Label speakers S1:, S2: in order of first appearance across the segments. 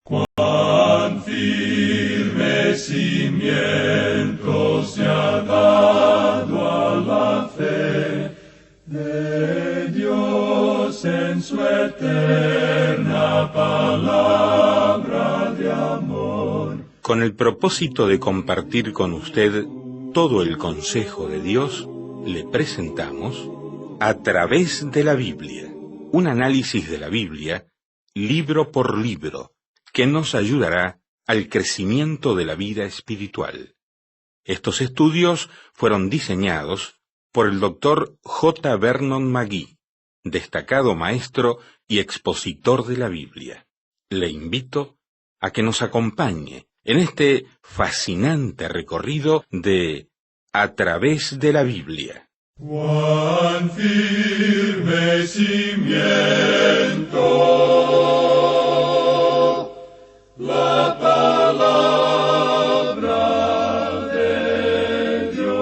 S1: Cuán firme cimiento se ha dado a la fe de Dios en su eterna palabra de amor.
S2: Con el propósito de compartir con usted todo el consejo de Dios, le presentamos A través de la Biblia, un análisis de la Biblia, libro por libro, que nos ayudará al crecimiento de la vida espiritual. Estos estudios fueron diseñados por el Dr. J. Vernon McGee, destacado maestro y expositor de la Biblia. Le invito a que nos acompañe en este fascinante recorrido de A través de la Biblia.
S1: Cuán firme cimiento la palabra de Dios.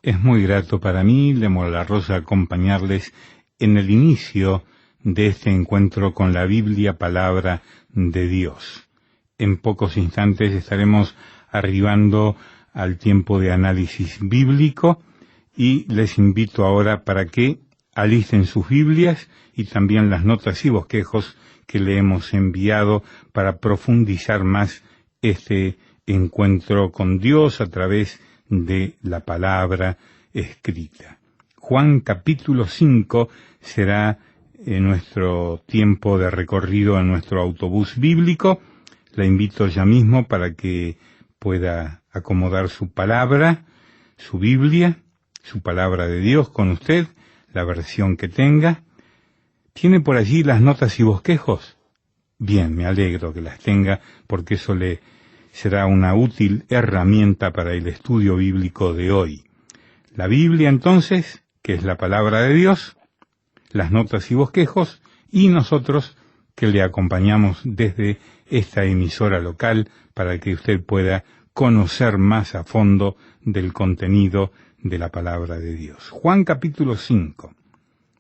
S3: Es muy grato para mí, Lemuel La Rosa, acompañarles en el inicio de este encuentro con la Biblia, palabra de Dios. En pocos instantes estaremos arribando al tiempo de análisis bíblico y les invito ahora para que alisten sus Biblias y también las notas y bosquejos que le hemos enviado para profundizar más este encuentro con Dios a través de la palabra escrita. Juan capítulo 5 será nuestro tiempo de recorrido en nuestro autobús bíblico. La invito ya mismo para que pueda acomodar su palabra, su Biblia, su palabra de Dios con usted, la versión que tenga. ¿Tiene por allí las notas y bosquejos? Bien, me alegro que las tenga, porque eso le será una útil herramienta para el estudio bíblico de hoy. La Biblia, entonces, que es la palabra de Dios, las notas y bosquejos, y nosotros que le acompañamos desde esta emisora local para que usted pueda conocer más a fondo del contenido de la palabra de Dios. Juan capítulo 5,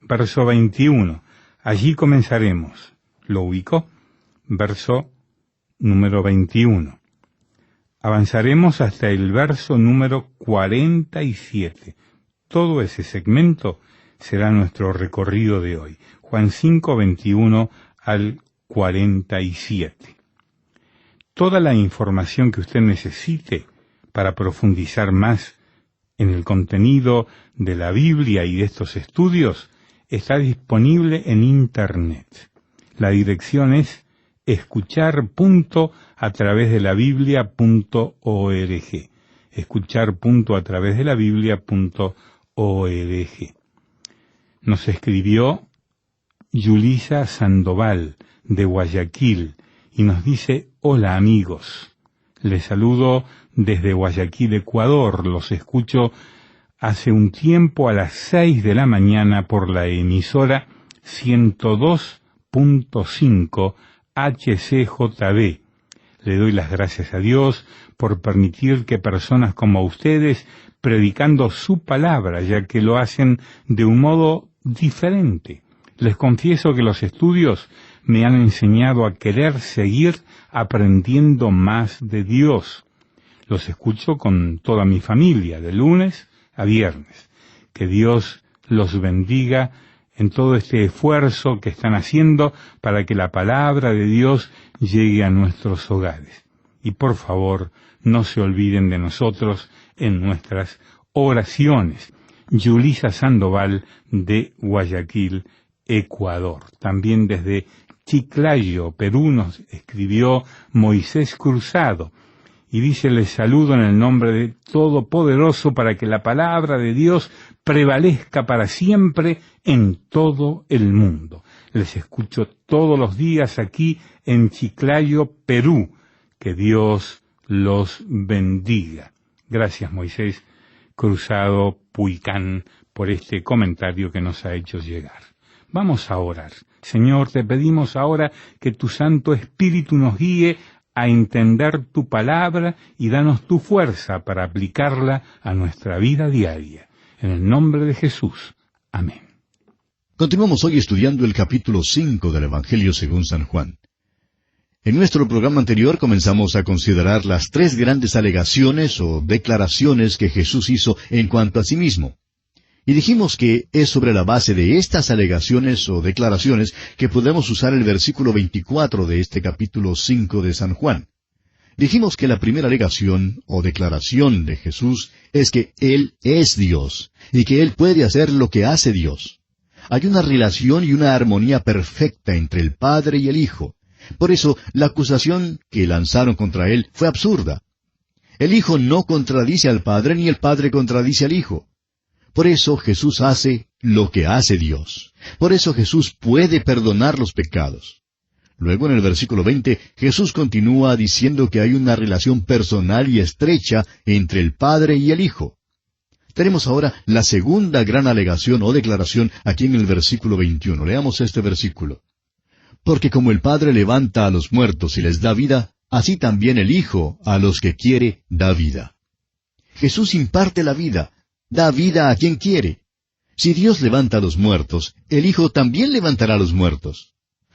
S3: verso 21. Allí comenzaremos. ¿Lo ubicó? Verso número 21. Avanzaremos hasta el verso número 47. Todo ese segmento será nuestro recorrido de hoy. Juan 5, 21 al 47. Toda la información que usted necesite para profundizar más en el contenido de la Biblia y de estos estudios está disponible en Internet. La dirección es escuchar.atravesdelabiblia.org. escuchar.atravesdelabiblia.org. Nos escribió Yulisa Sandoval de Guayaquil y nos dice: hola amigos, les saludo desde Guayaquil, Ecuador. Los escucho hace un tiempo a las 6 de la mañana por la emisora 102.5 HCJB. Le doy las gracias a Dios por permitir que personas como ustedes, predicando su palabra, ya que lo hacen de un modo diferente. Les confieso que los estudios me han enseñado a querer seguir aprendiendo más de Dios. Los escucho con toda mi familia, de lunes a viernes. Que Dios los bendiga en todo este esfuerzo que están haciendo para que la palabra de Dios llegue a nuestros hogares. Y por favor, no se olviden de nosotros en nuestras oraciones. Yulisa Sandoval de Guayaquil, Ecuador. También desde Chiclayo, Perú, nos escribió Moisés Cruzado y dice: les saludo en el nombre de Todopoderoso para que la palabra de Dios prevalezca para siempre en todo el mundo. Les escucho todos los días aquí en Chiclayo, Perú. Que Dios los bendiga. Gracias, Moisés Cruzado Puicán, por este comentario que nos ha hecho llegar. Vamos a orar. Señor, te pedimos ahora que tu Santo Espíritu nos guíe a entender tu palabra y danos tu fuerza para aplicarla a nuestra vida diaria. En el nombre de Jesús. Amén.
S4: Continuamos hoy estudiando el capítulo 5 del Evangelio según San Juan. En nuestro programa anterior comenzamos a considerar las tres grandes alegaciones o declaraciones que Jesús hizo en cuanto a sí mismo. Y dijimos que es sobre la base de estas alegaciones o declaraciones que podemos usar el versículo 24 de este capítulo 5 de San Juan. Dijimos que la primera alegación o declaración de Jesús es que Él es Dios y que Él puede hacer lo que hace Dios. Hay una relación y una armonía perfecta entre el Padre y el Hijo. Por eso, la acusación que lanzaron contra Él fue absurda. El Hijo no contradice al Padre ni el Padre contradice al Hijo. Por eso Jesús hace lo que hace Dios. Por eso Jesús puede perdonar los pecados. Luego en el versículo 20, Jesús continúa diciendo que hay una relación personal y estrecha entre el Padre y el Hijo. Tenemos ahora la segunda gran alegación o declaración aquí en el versículo 21. Leamos este versículo. Porque como el Padre levanta a los muertos y les da vida, así también el Hijo a los que quiere da vida. Jesús imparte la vida, da vida a quien quiere. Si Dios levanta a los muertos, el Hijo también levantará a los muertos.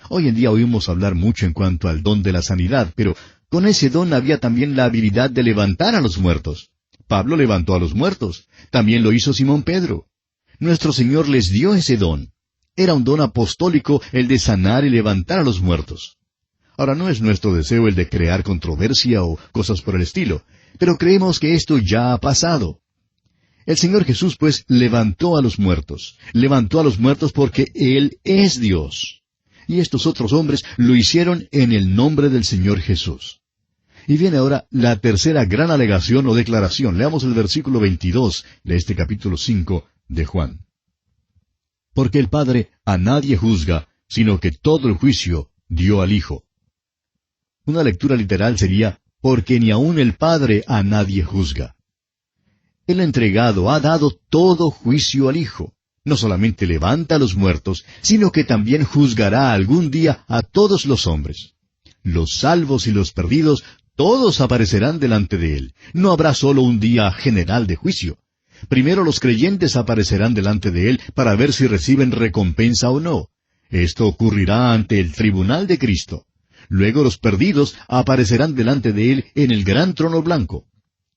S4: Hoy en día oímos hablar mucho en cuanto al don de la sanidad, pero con ese don había también la habilidad de levantar a los muertos. Pablo levantó a los muertos. También lo hizo Simón Pedro. Nuestro Señor les dio ese don. Era un don apostólico el de sanar y levantar a los muertos. Ahora, no es nuestro deseo el de crear controversia o cosas por el estilo, pero creemos que esto ya ha pasado. El Señor Jesús, pues, levantó a los muertos. Levantó a los muertos porque Él es Dios. Y estos otros hombres lo hicieron en el nombre del Señor Jesús. Y viene ahora la tercera gran alegación o declaración. Leamos el versículo 22 de este capítulo 5 de Juan. Porque el Padre a nadie juzga, sino que todo el juicio dio al Hijo. Una lectura literal sería, porque ni aun el Padre a nadie juzga. El entregado ha dado todo juicio al Hijo. No solamente levanta a los muertos, sino que también juzgará algún día a todos los hombres. Los salvos y los perdidos, todos aparecerán delante de Él. No habrá solo un día general de juicio. Primero los creyentes aparecerán delante de Él para ver si reciben recompensa o no. Esto ocurrirá ante el tribunal de Cristo. Luego los perdidos aparecerán delante de Él en el gran trono blanco.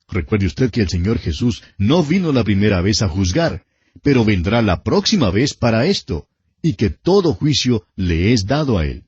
S4: Recuerde usted que el Señor Jesús no vino la primera vez a juzgar, pero vendrá la próxima vez para esto, y que todo juicio le es dado a Él.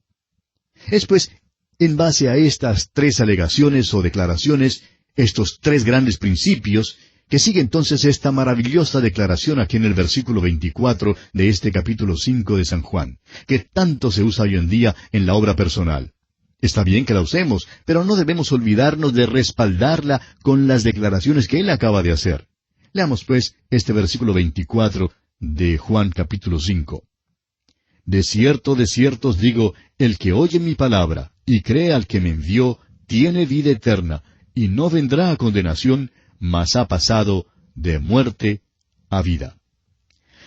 S4: Es pues, en base a estas tres alegaciones o declaraciones, estos tres grandes principios, que sigue entonces esta maravillosa declaración aquí en el versículo 24 de este capítulo 5 de San Juan, que tanto se usa hoy en día en la obra personal. Está bien que la usemos, pero no debemos olvidarnos de respaldarla con las declaraciones que él acaba de hacer. Leamos pues este versículo 24 de Juan capítulo 5. De cierto os digo, el que oye mi palabra y cree al que me envió, tiene vida eterna, y no vendrá a condenación, mas ha pasado de muerte a vida.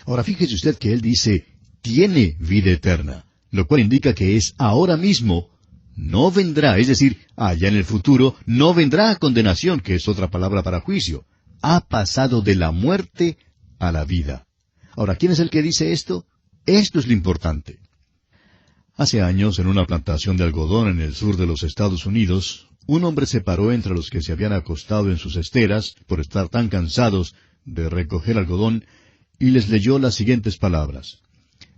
S4: Ahora fíjese usted que él dice, tiene vida eterna, lo cual indica que es ahora mismo. No vendrá, es decir, allá en el futuro, no vendrá a condenación, que es otra palabra para juicio. Ha pasado de la muerte a la vida. Ahora, ¿quién es el que dice esto? Esto es lo importante. Hace años, en una plantación de algodón en el sur de los Estados Unidos, un hombre se paró entre los que se habían acostado en sus esteras por estar tan cansados de recoger algodón, y les leyó las siguientes palabras.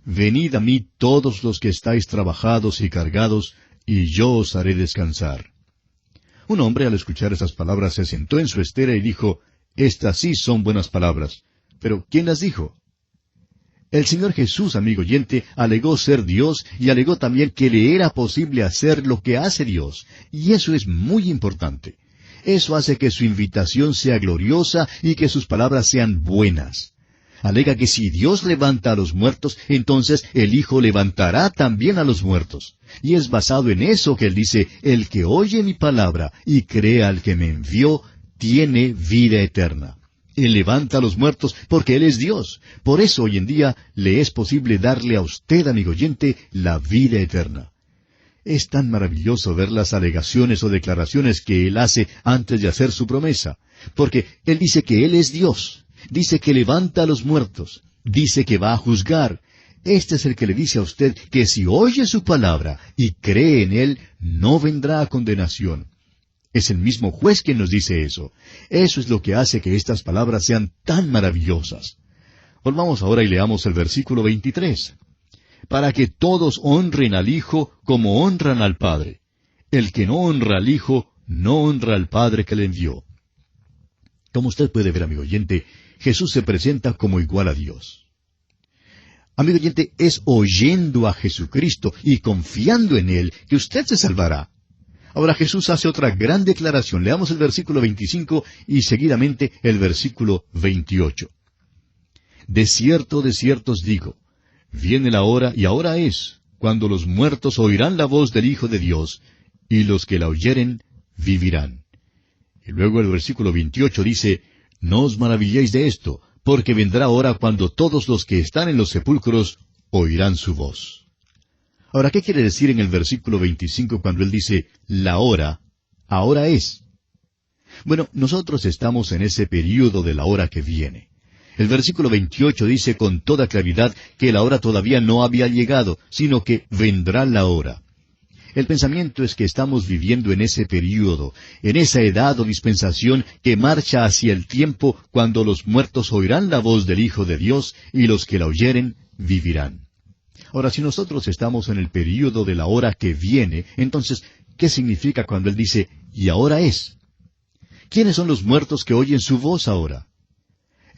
S4: Venid a mí todos los que estáis trabajados y cargados, y yo os haré descansar. Un hombre al escuchar esas palabras se sentó en su estera y dijo, estas sí son buenas palabras. Pero ¿quién las dijo? El Señor Jesús, amigo oyente, alegó ser Dios y alegó también que le era posible hacer lo que hace Dios. Y eso es muy importante. Eso hace que su invitación sea gloriosa y que sus palabras sean buenas. Alega que si Dios levanta a los muertos, entonces el Hijo levantará también a los muertos. Y es basado en eso que él dice, el que oye mi palabra y cree al que me envió, tiene vida eterna. Él levanta a los muertos porque Él es Dios. Por eso hoy en día le es posible darle a usted, amigo oyente, la vida eterna. Es tan maravilloso ver las alegaciones o declaraciones que Él hace antes de hacer su promesa. Porque Él dice que Él es Dios. Dice que levanta a los muertos. Dice que va a juzgar. Este es el que le dice a usted que si oye su palabra y cree en Él, no vendrá a condenación. Es el mismo juez quien nos dice eso. Eso es lo que hace que estas palabras sean tan maravillosas. Volvamos ahora y leamos el versículo 23. Para que todos honren al Hijo como honran al Padre. El que no honra al Hijo, no honra al Padre que le envió. Como usted puede ver, amigo oyente, Jesús se presenta como igual a Dios. Amigo oyente, es oyendo a Jesucristo y confiando en Él que usted se salvará. Ahora Jesús hace otra gran declaración. Leamos el versículo 25 y seguidamente el versículo 28. De cierto os digo, viene la hora, y ahora es, cuando los muertos oirán la voz del Hijo de Dios, y los que la oyeren vivirán. Y luego el versículo 28 dice, no os maravilléis de esto, porque vendrá hora cuando todos los que están en los sepulcros oirán su voz. Ahora, ¿qué quiere decir en el versículo 25 cuando él dice, la hora, ahora es? Bueno, nosotros estamos en ese período de la hora que viene. El versículo 28 dice con toda claridad que la hora todavía no había llegado, sino que vendrá la hora. El pensamiento es que estamos viviendo en ese período, en esa edad o dispensación que marcha hacia el tiempo cuando los muertos oirán la voz del Hijo de Dios y los que la oyeren vivirán. Ahora, si nosotros estamos en el período de la hora que viene, entonces, ¿qué significa cuando Él dice, y ahora es? ¿Quiénes son los muertos que oyen su voz ahora?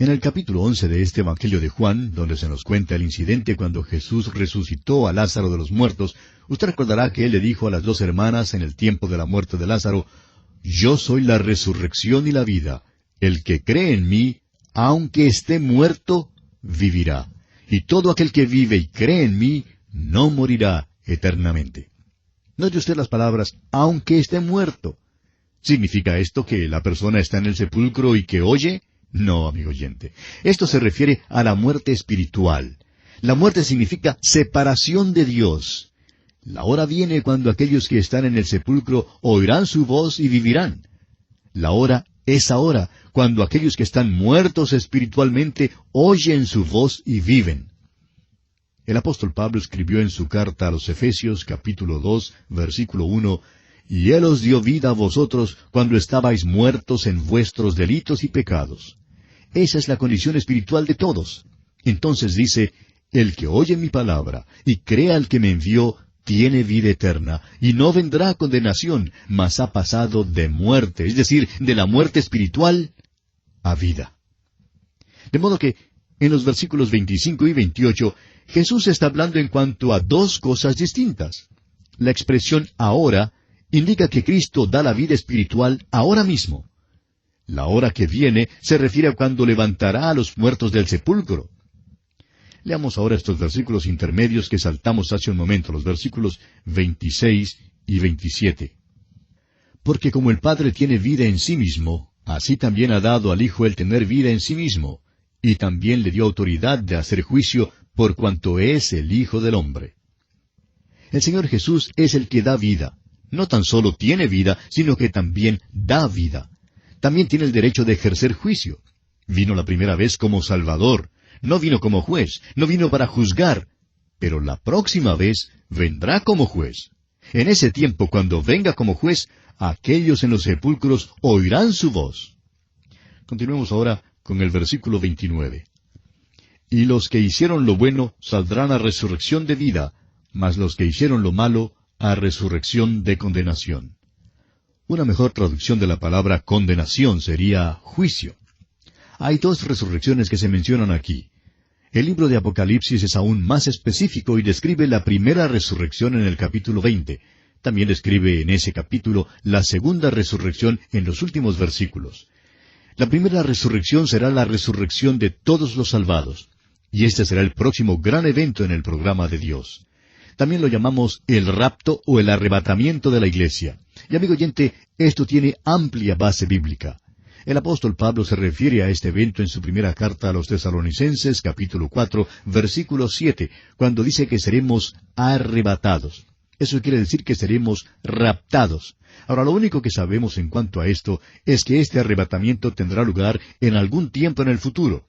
S4: En el capítulo 11 de este Evangelio de Juan, donde se nos cuenta el incidente cuando Jesús resucitó a Lázaro de los muertos, usted recordará que Él le dijo a las dos hermanas en el tiempo de la muerte de Lázaro, yo soy la resurrección y la vida. El que cree en mí, aunque esté muerto, vivirá. Y todo aquel que vive y cree en mí, no morirá eternamente. Note usted las palabras, aunque esté muerto. ¿Significa esto que la persona está en el sepulcro y que oye? No, amigo oyente. Esto se refiere a la muerte espiritual. La muerte significa separación de Dios. La hora viene cuando aquellos que están en el sepulcro oirán su voz y vivirán. La hora es ahora, cuando aquellos que están muertos espiritualmente oyen su voz y viven. El apóstol Pablo escribió en su carta a los Efesios, capítulo 2, versículo 1, y Él os dio vida a vosotros cuando estabais muertos en vuestros delitos y pecados. Esa es la condición espiritual de todos. Entonces dice, el que oye mi palabra y crea al que me envió, tiene vida eterna, y no vendrá a condenación, mas ha pasado de muerte, es decir, de la muerte espiritual a vida. De modo que, en los versículos 25 y 28, Jesús está hablando en cuanto a dos cosas distintas. La expresión ahora indica que Cristo da la vida espiritual ahora mismo. La hora que viene se refiere a cuando levantará a los muertos del sepulcro. Leamos ahora estos versículos intermedios que saltamos hace un momento, los versículos 26 y 27. Porque como el Padre tiene vida en sí mismo, así también ha dado al Hijo el tener vida en sí mismo, y también le dio autoridad de hacer juicio por cuanto es el Hijo del Hombre. El Señor Jesús es el que da vida. No tan solo tiene vida, sino que también da vida. También tiene el derecho de ejercer juicio. Vino la primera vez como Salvador. No vino como juez, no vino para juzgar, pero la próxima vez vendrá como juez. En ese tiempo, cuando venga como juez, aquellos en los sepulcros oirán su voz. Continuemos ahora con el versículo 29. Y los que hicieron lo bueno saldrán a resurrección de vida, mas los que hicieron lo malo a resurrección de condenación. Una mejor traducción de la palabra condenación sería juicio. Hay dos resurrecciones que se mencionan aquí. El libro de Apocalipsis es aún más específico y describe la primera resurrección en el capítulo 20. También describe en ese capítulo la segunda resurrección en los últimos versículos. La primera resurrección será la resurrección de todos los salvados. Y este será el próximo gran evento en el programa de Dios. También lo llamamos el rapto o el arrebatamiento de la iglesia. Y amigo oyente, esto tiene amplia base bíblica. El apóstol Pablo se refiere a este evento en su primera carta a los Tesalonicenses, capítulo 4, versículo 7, cuando dice que seremos arrebatados. Eso quiere decir que seremos raptados. Ahora, lo único que sabemos en cuanto a esto es que este arrebatamiento tendrá lugar en algún tiempo en el futuro.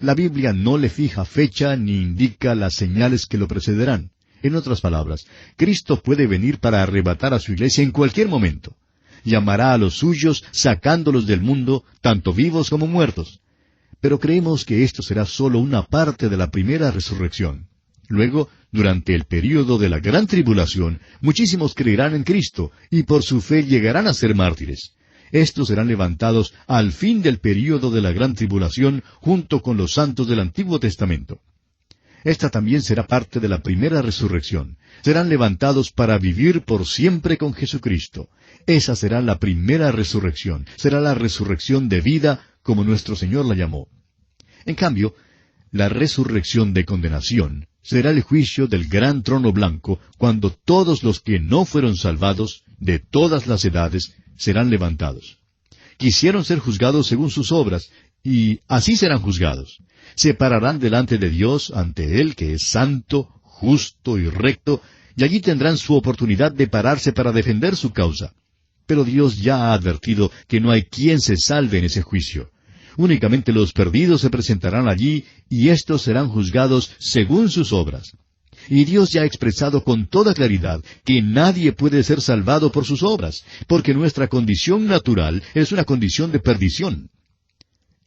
S4: La Biblia no le fija fecha ni indica las señales que lo precederán. En otras palabras, Cristo puede venir para arrebatar a su iglesia en cualquier momento. Llamará a los suyos sacándolos del mundo, tanto vivos como muertos. Pero creemos que esto será solo una parte de la primera resurrección. Luego, durante el período de la gran tribulación, muchísimos creerán en Cristo, y por su fe llegarán a ser mártires. Estos serán levantados al fin del período de la gran tribulación, junto con los santos del Antiguo Testamento. Esta también será parte de la primera resurrección. Serán levantados para vivir por siempre con Jesucristo. Esa será la primera resurrección. Será la resurrección de vida, como nuestro Señor la llamó. En cambio, la resurrección de condenación será el juicio del gran trono blanco, cuando todos los que no fueron salvados, de todas las edades, serán levantados. Quisieron ser juzgados según sus obras, y así serán juzgados. Se pararán delante de Dios, ante Él que es santo, justo y recto, y allí tendrán su oportunidad de pararse para defender su causa. Pero Dios ya ha advertido que no hay quien se salve en ese juicio. Únicamente los perdidos se presentarán allí, y éstos serán juzgados según sus obras. Y Dios ya ha expresado con toda claridad que nadie puede ser salvado por sus obras, porque nuestra condición natural es una condición de perdición.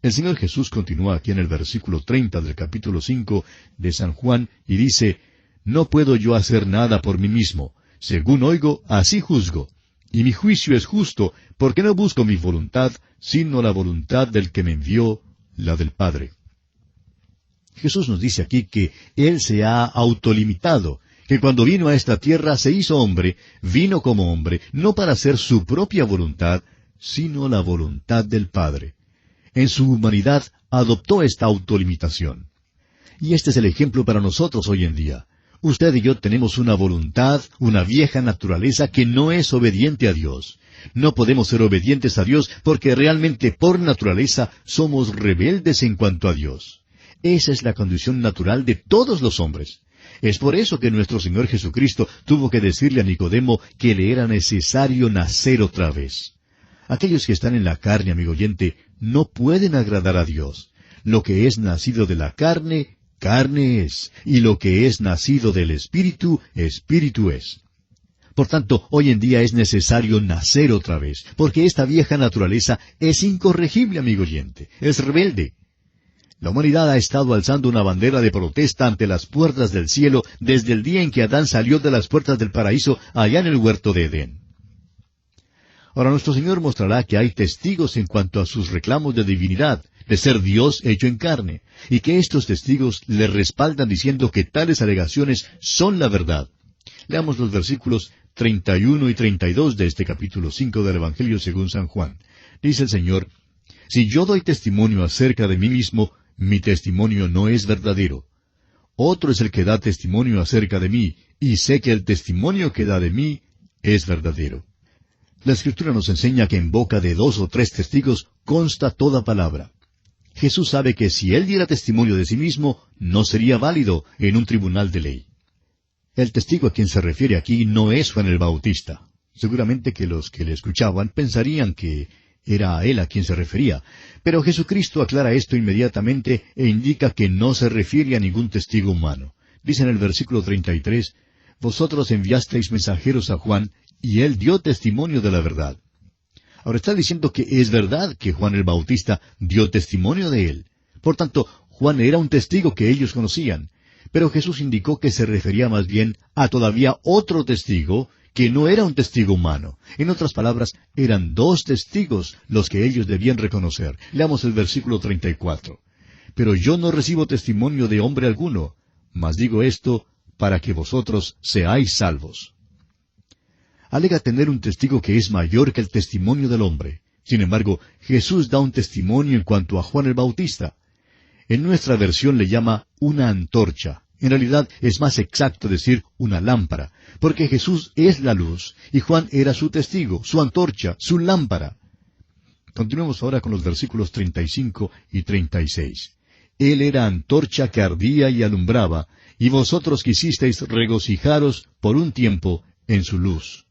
S4: El Señor Jesús continúa aquí en el versículo 30 del capítulo 5 de San Juan, y dice, «No puedo yo hacer nada por mí mismo. Según oigo, así juzgo. Y mi juicio es justo, porque no busco mi voluntad, sino la voluntad del que me envió, la del Padre». Jesús nos dice aquí que Él se ha autolimitado, que cuando vino a esta tierra se hizo hombre, vino como hombre, no para hacer su propia voluntad, sino la voluntad del Padre. En su humanidad adoptó esta autolimitación. Y este es el ejemplo para nosotros hoy en día. Usted y yo tenemos una voluntad, una vieja naturaleza que no es obediente a Dios. No podemos ser obedientes a Dios porque realmente por naturaleza somos rebeldes en cuanto a Dios. Esa es la condición natural de todos los hombres. Es por eso que nuestro Señor Jesucristo tuvo que decirle a Nicodemo que le era necesario nacer otra vez. Aquellos que están en la carne, amigo oyente, no pueden agradar a Dios. Lo que es nacido de la carne, carne es, y lo que es nacido del Espíritu, Espíritu es. Por tanto, hoy en día es necesario nacer otra vez, porque esta vieja naturaleza es incorregible, amigo oyente, es rebelde. La humanidad ha estado alzando una bandera de protesta ante las puertas del cielo desde el día en que Adán salió de las puertas del paraíso allá en el huerto de Edén. Ahora nuestro Señor mostrará que hay testigos en cuanto a sus reclamos de divinidad, de ser Dios hecho en carne, y que estos testigos le respaldan diciendo que tales alegaciones son la verdad. Leamos los versículos 31 y 32 de este capítulo 5 del Evangelio según San Juan. Dice el Señor, «Si yo doy testimonio acerca de mí mismo, mi testimonio no es verdadero. Otro es el que da testimonio acerca de mí, y sé que el testimonio que da de mí es verdadero». La Escritura nos enseña que en boca de 2 o 3 testigos consta toda palabra. Jesús sabe que si Él diera testimonio de sí mismo, no sería válido en un tribunal de ley. El testigo a quien se refiere aquí no es Juan el Bautista. Seguramente que los que le escuchaban pensarían que era a él a quien se refería, pero Jesucristo aclara esto inmediatamente e indica que no se refiere a ningún testigo humano. Dice en el versículo 33, «Vosotros enviasteis mensajeros a Juan, y él dio testimonio de la verdad». Ahora está diciendo que es verdad que Juan el Bautista dio testimonio de él. Por tanto, Juan era un testigo que ellos conocían. Pero Jesús indicó que se refería más bien a todavía otro testigo, que no era un testigo humano. En otras palabras, eran 2 testigos los que ellos debían reconocer. Leamos el versículo 34. «Pero yo no recibo testimonio de hombre alguno, mas digo esto para que vosotros seáis salvos». Alega tener un testigo que es mayor que el testimonio del hombre. Sin embargo, Jesús da un testimonio en cuanto a Juan el Bautista. En nuestra versión le llama una antorcha. En realidad es más exacto decir una lámpara, porque Jesús es la luz, y Juan era su testigo, su antorcha, su lámpara. Continuemos ahora con los versículos 35 y 36. Él era antorcha que ardía y alumbraba, y vosotros quisisteis regocijaros por un tiempo en su luz.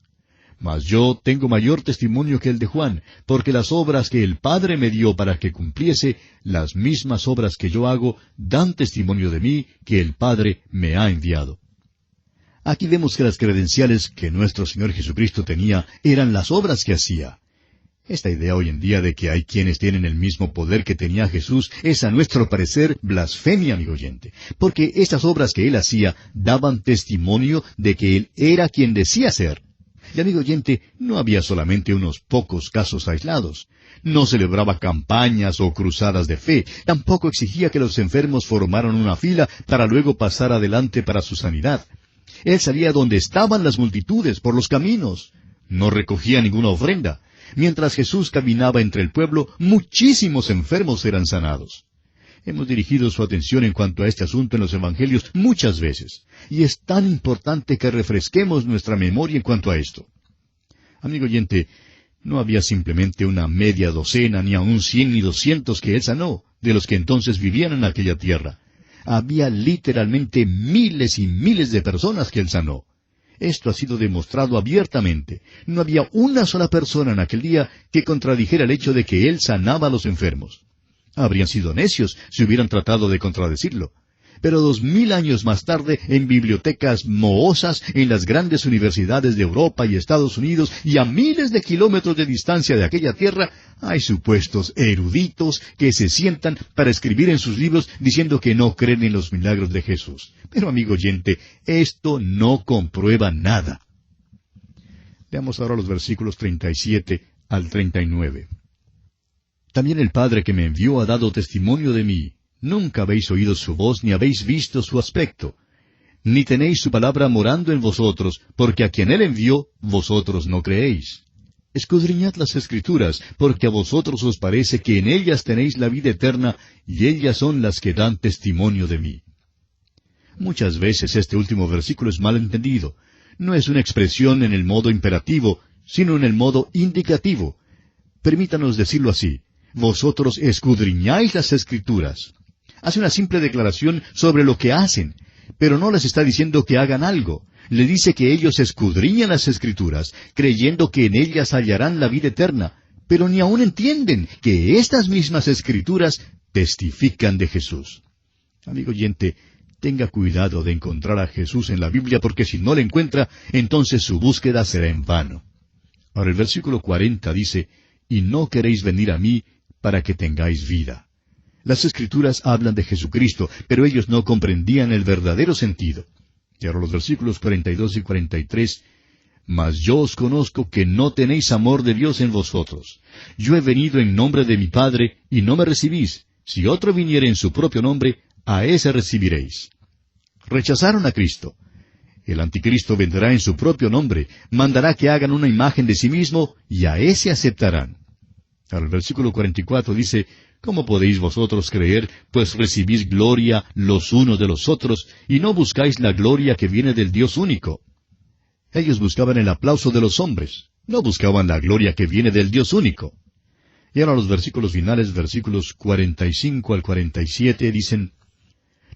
S4: Mas yo tengo mayor testimonio que el de Juan, porque las obras que el Padre me dio para que cumpliese, las mismas obras que yo hago, dan testimonio de mí que el Padre me ha enviado. Aquí vemos que las credenciales que nuestro Señor Jesucristo tenía eran las obras que hacía. Esta idea hoy en día de que hay quienes tienen el mismo poder que tenía Jesús es, a nuestro parecer, blasfemia, amigo oyente, porque estas obras que él hacía daban testimonio de que él era quien decía ser. Y, amigo oyente, no había solamente unos pocos casos aislados. No celebraba campañas o cruzadas de fe. Tampoco exigía que los enfermos formaran una fila para luego pasar adelante para su sanidad. Él salía donde estaban las multitudes, por los caminos. No recogía ninguna ofrenda. Mientras Jesús caminaba entre el pueblo, muchísimos enfermos eran sanados. Hemos dirigido su atención en cuanto a este asunto en los Evangelios muchas veces, y es tan importante que refresquemos nuestra memoria en cuanto a esto. Amigo oyente, no había simplemente una media docena, ni aun 100 ni 200 que él sanó, de los que entonces vivían en aquella tierra. Había literalmente miles y miles de personas que él sanó. Esto ha sido demostrado abiertamente. No había una sola persona en aquel día que contradijera el hecho de que él sanaba a los enfermos. Habrían sido necios si hubieran tratado de contradecirlo. Pero 2000 años más tarde, en bibliotecas mohosas, en las grandes universidades de Europa y Estados Unidos, y a miles de kilómetros de distancia de aquella tierra, hay supuestos eruditos que se sientan para escribir en sus libros diciendo que no creen en los milagros de Jesús. Pero, amigo oyente, esto no comprueba nada. Veamos ahora los versículos 37 al 39. También el Padre que me envió ha dado testimonio de mí. Nunca habéis oído su voz, ni habéis visto su aspecto. Ni tenéis su palabra morando en vosotros, porque a quien él envió, vosotros no creéis. Escudriñad las Escrituras, porque a vosotros os parece que en ellas tenéis la vida eterna, y ellas son las que dan testimonio de mí. Muchas veces este último versículo es mal entendido. No es una expresión en el modo imperativo, sino en el modo indicativo. Permítanos decirlo así. Vosotros escudriñáis las Escrituras. Hace una simple declaración sobre lo que hacen, pero no les está diciendo que hagan algo. Le dice que ellos escudriñan las Escrituras, creyendo que en ellas hallarán la vida eterna, pero ni aún entienden que estas mismas Escrituras testifican de Jesús. Amigo oyente, tenga cuidado de encontrar a Jesús en la Biblia, porque si no le encuentra, entonces su búsqueda será en vano. Ahora el versículo 40 dice, «Y no queréis venir a mí para que tengáis vida». Las Escrituras hablan de Jesucristo, pero ellos no comprendían el verdadero sentido. Y ahora los versículos 42 y 43, «Mas yo os conozco que no tenéis amor de Dios en vosotros. Yo he venido en nombre de mi Padre, y no me recibís. Si otro viniere en su propio nombre, a ese recibiréis». Rechazaron a Cristo. El anticristo vendrá en su propio nombre, mandará que hagan una imagen de sí mismo, y a ese aceptarán. Ahora el versículo 44 dice, «¿Cómo podéis vosotros creer, pues recibís gloria los unos de los otros, y no buscáis la gloria que viene del Dios único?» Ellos buscaban el aplauso de los hombres, no buscaban la gloria que viene del Dios único. Y ahora los versículos finales, versículos 45 al 47, dicen,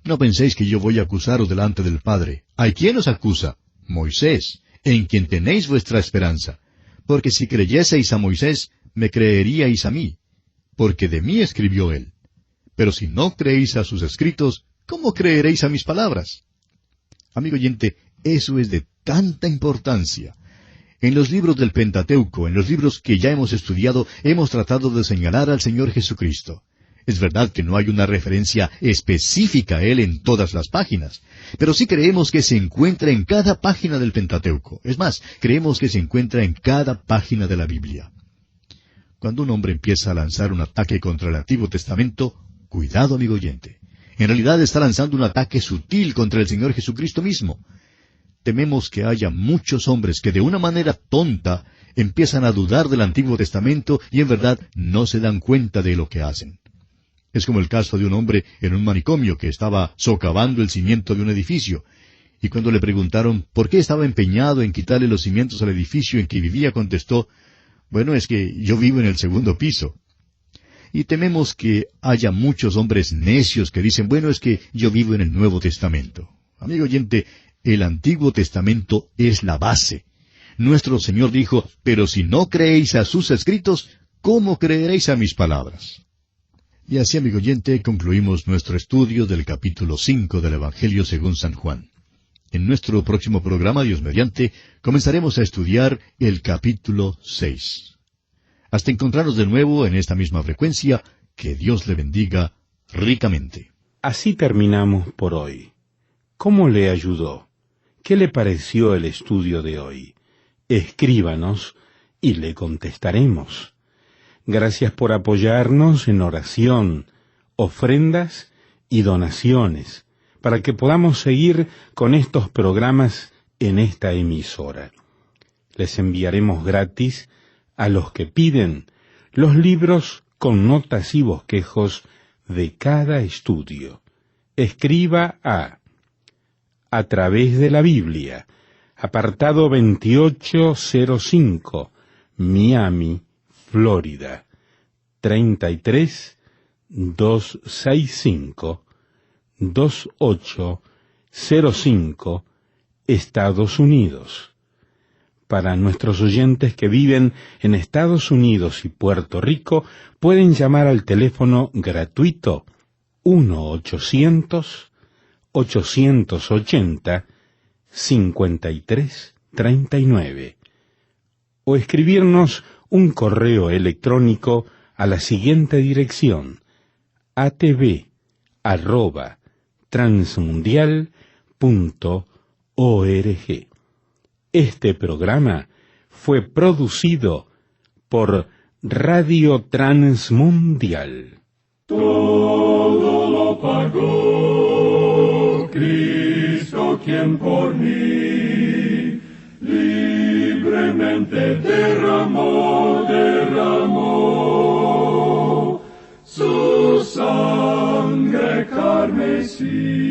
S4: «No penséis que yo voy a acusaros delante del Padre. ¿Hay quién os acusa? Moisés, en quien tenéis vuestra esperanza. Porque si creyeseis a Moisés, me creeríais a mí, porque de mí escribió él. Pero si no creéis a sus escritos, ¿cómo creeréis a mis palabras?» Amigo oyente, eso es de tanta importancia. En los libros del Pentateuco, en los libros que ya hemos estudiado, hemos tratado de señalar al Señor Jesucristo. Es verdad que no hay una referencia específica a Él en todas las páginas, pero sí creemos que se encuentra en cada página del Pentateuco. Es más, creemos que se encuentra en cada página de la Biblia. Cuando un hombre empieza a lanzar un ataque contra el Antiguo Testamento, cuidado, amigo oyente. En realidad está lanzando un ataque sutil contra el Señor Jesucristo mismo. Tememos que haya muchos hombres que de una manera tonta empiezan a dudar del Antiguo Testamento y en verdad no se dan cuenta de lo que hacen. Es como el caso de un hombre en un manicomio que estaba socavando el cimiento de un edificio. Y cuando le preguntaron por qué estaba empeñado en quitarle los cimientos al edificio en que vivía, contestó, «Bueno, es que yo vivo en el segundo piso». Y tememos que haya muchos hombres necios que dicen, «Bueno, es que yo vivo en el Nuevo Testamento». Amigo oyente, el Antiguo Testamento es la base. Nuestro Señor dijo, pero si no creéis a sus escritos, ¿cómo creeréis a mis palabras? Y así, amigo oyente, concluimos nuestro estudio del capítulo 5 del Evangelio según San Juan. En nuestro próximo programa, Dios mediante, comenzaremos a estudiar el capítulo 6. Hasta encontrarnos de nuevo en esta misma frecuencia, que Dios le bendiga ricamente.
S2: Así terminamos por hoy. ¿Cómo le ayudó? ¿Qué le pareció el estudio de hoy? Escríbanos y le contestaremos. Gracias por apoyarnos en oración, ofrendas y donaciones, para que podamos seguir con estos programas en esta emisora. Les enviaremos gratis a los que piden los libros con notas y bosquejos de cada estudio. Escriba a través de la Biblia, apartado 2805, Miami, Florida, 33265, 2805, Estados Unidos. Para nuestros oyentes que viven en Estados Unidos y Puerto Rico, pueden llamar al teléfono gratuito 1-800-880-5339 o escribirnos un correo electrónico a la siguiente dirección: atv@transmundial.org. Este programa fue producido por Radio Transmundial.
S1: Todo lo pagó Cristo, quien por mí libremente derramó su sangre carmesí.